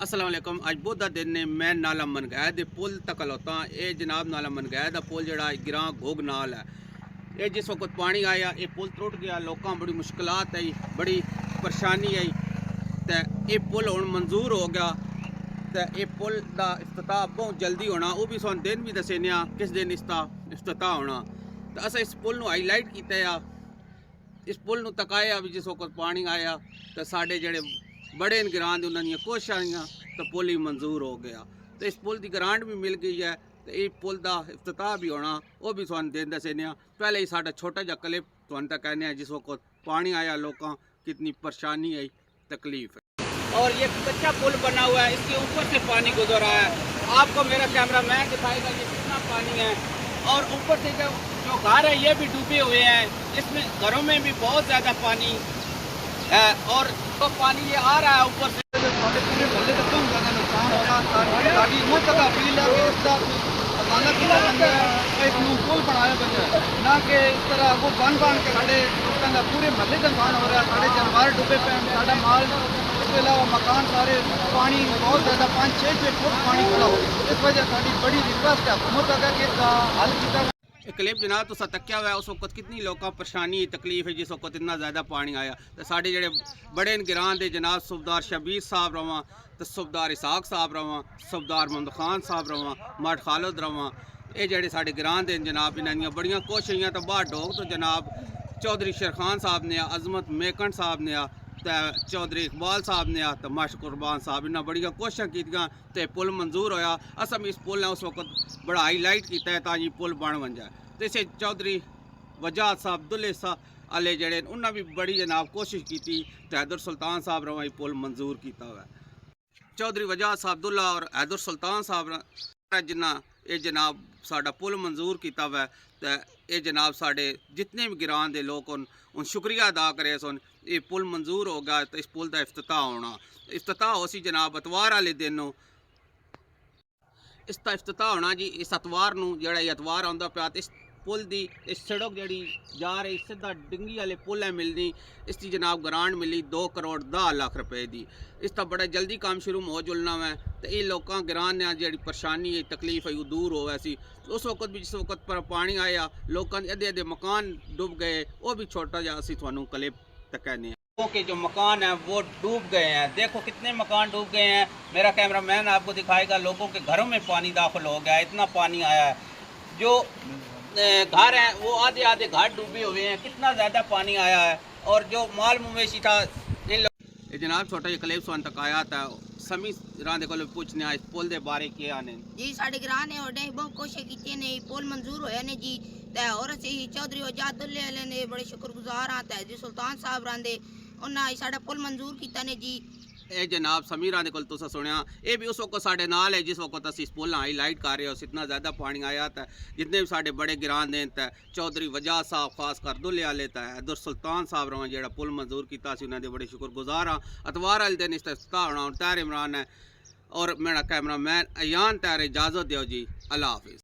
अस्सलाम वालेकुम। अज बुध दिन ने मैं नाला मनगैद दे पुल तक खलोता। ये जनाब नाला मनगैद दा पुल जड़ा गिरां घोग नाल है। ये जिस वक्त पानी आया ये पुल त्रुट गया, लोगों बड़ी मुश्किलात आई, बड़ी परेशानी आई। तो ये पुल हुण मंजूर हो गया। तो ये पुल का इफ्तिताह बहुत जल्दी होना, वो भी सन दिन भी दसे किस दिन इसका इफ्तिताह होना। तो अस इस पुल को हाईलाइट किया, इस पुल को तकाया भी जिस वक्त पानी आया। तो साढ़े जड़े बड़े ग्रां दे उन्होंने कोशिश आईयां तो पुल ही मंजूर हो गया। तो इस पुल की ग्रांट भी मिल गई है। तो ये पुल का इफ्तिताह भी होना, वो भी तुहानू दिन दसे। पहले ही साढ़ा छोटा जा क्लिप तुहानू तक कहने जिस वक्त पानी आया लोगों कितनी परेशानी आई, तकलीफ है। और ये कच्चा पुल बना हुआ है, इसके ऊपर से पानी गुजर रहा है। आपको मेरा कैमरा मैन दिखाएगा ये कितना पानी है। और ऊपर से जो घर है ये भी डूबे हुए हैं, इसमें घरों में भी बहुत ज़्यादा पानी है। और तो पानी ये आ रहा है ऊपर से। पूरे मोहल्ले का बहुत ज़्यादा नुकसान हो रहा है। साड़ी बहुत ज़्यादा अपील है कि इसका अचानक किया बन है, एक न्यू पुल बनाया बन है, ना कि इस तरह वो बन के साढ़े लोगों का पूरे मोहल्ले का नुकसान हो रहा है। साढ़े जानवर डूबे पे, साढ़ा माल, इसके अलावा मकान सारे पानी बहुत ज़्यादा 5-6 फुट पानी खड़ा हो गया। इस वजह साड़ी बड़ी रिक्वेस्ट है हुकूमत अगर कि इसका हल किया। क्लिप जनाब तो तक्या हुआ है उस वक्त कितनी लोगों परेशानी तकलीफ है जिस वक्त इतना ज़्यादा पानी आया। तो साढ़े जड़े बड़े गिरां दे जनाब सूबेदार शबीर साहब रवां, तो सूबेदार इसहाक साहब रवां, सूबेदार मोहम्मद खान साहब रवां, मठ खालिद रवां, ये जड़े साढ़े गिरां दे जनाब इन्होंने बड़ियां कोशिशें। तो बाहर डोग तो जनाब चौधरी शेरखान साहब ने, अजमत मेकन साहब ने, तो चौधरी इकबाल साहब ने, तो मश कुरबान साहब इन्हें बड़ियां कोशिशें कीतियां तो पुल मंजूर होया। असम इस पुल ने उस वक्त बड़ा हाईलाइट किया है ताकि पुल बन जाए। तो इसे चौधरी वजाहत साहब दुल्ले साहब आले जड़े उन्हें भी बड़ी जनाब कोशिश की। तो हैदर सुल्तान साहब रवा पुल मंजूर किया हुआ है। चौधरी वजाहत साहब दुल्ला और हैदर सुल्तान साहब जिन्ना ये जनाब साडा पुल मंजूर किया हुआ है। तो ये जनाब साढ़े जितने भी गिरां दे लोग उन शुक्रिया अदा करे सुन। ये पुल मंजूर हो गया। तो इस पुल का इफ्तिताह होना, इफ्तिताह हो सी जनाब अतवार वाले दिन इसका इफ्तिताह होना जी। इस अतवार नूं जेड़ा अतवार आंदा पिया ते इस पुल दी इस सड़क जी जा रही सीधा डिंगी वाले पुल है मिलनी। इसकी जनाब ग्रांट मिली 2 करोड़ 10 लाख रुपए की। इसका बड़ा जल्दी काम शुरू हो जुलना है। तो ये लोगों ग्रां ने जी परेशानी है तकलीफ है वो दूर हो वैसी। उस वक्त भी जिस वक्त पर पानी आया लोगों के अद्धे अद्धे मकान डूब गए, वो भी छोटा जहा असी थानू क्लिप तक कहने के जो मकान है वो डूब गए हैं। देखो कितने मकान डूब गए हैं। मेरा कैमरा मैन आपको दिखाएगा, लोगों के घरों में पानी दाखिल हो गया, इतना पानी आया है। जो घर हैं वो आधे आधे घर डूबे हुए हैं, कितना ज़्यादा पानी आया है। और जो माल मवेशी था ये जनाब छोटा जी क्लिप सन तक आया था। समी रांदे को पूछने इस पुल के बारे क्या ने जी। साढ़े ग्रां ने और बहुत कोशिश की ने पुल मंजूर होया ने जी। और असी चौधरी वजाहत दुल्ले वाले ने बड़े शुक्रगुजार हाँ। तहजी सुल्तान साहब रांदे उन्हें साढ़ा पुल मंजूर किया ने जी। ये जनाब समीर को तुसा सुनिया, ये भी उस वक्त साढ़े नाल है जिस वक्त अस इस पुल हाईलाइट कर रहे हो। इतना ज़्यादा पानी आया था जितने भी साढ़े बड़े गिरां ने। चौधरी वजाहत साहब खास कर दुल्ले वाले हैदर सुल्तान साहब रहा जो पुल मंजूर किया उन्होंने बड़े शुक्रगुजार हाँ। अतवार वाले दिन इसका इफ्तिताह होना। और तैर इमरान है और मेरा कैमरा मैन अयान तैर इजाज़त दो जी। अल्लाह हाफिज़।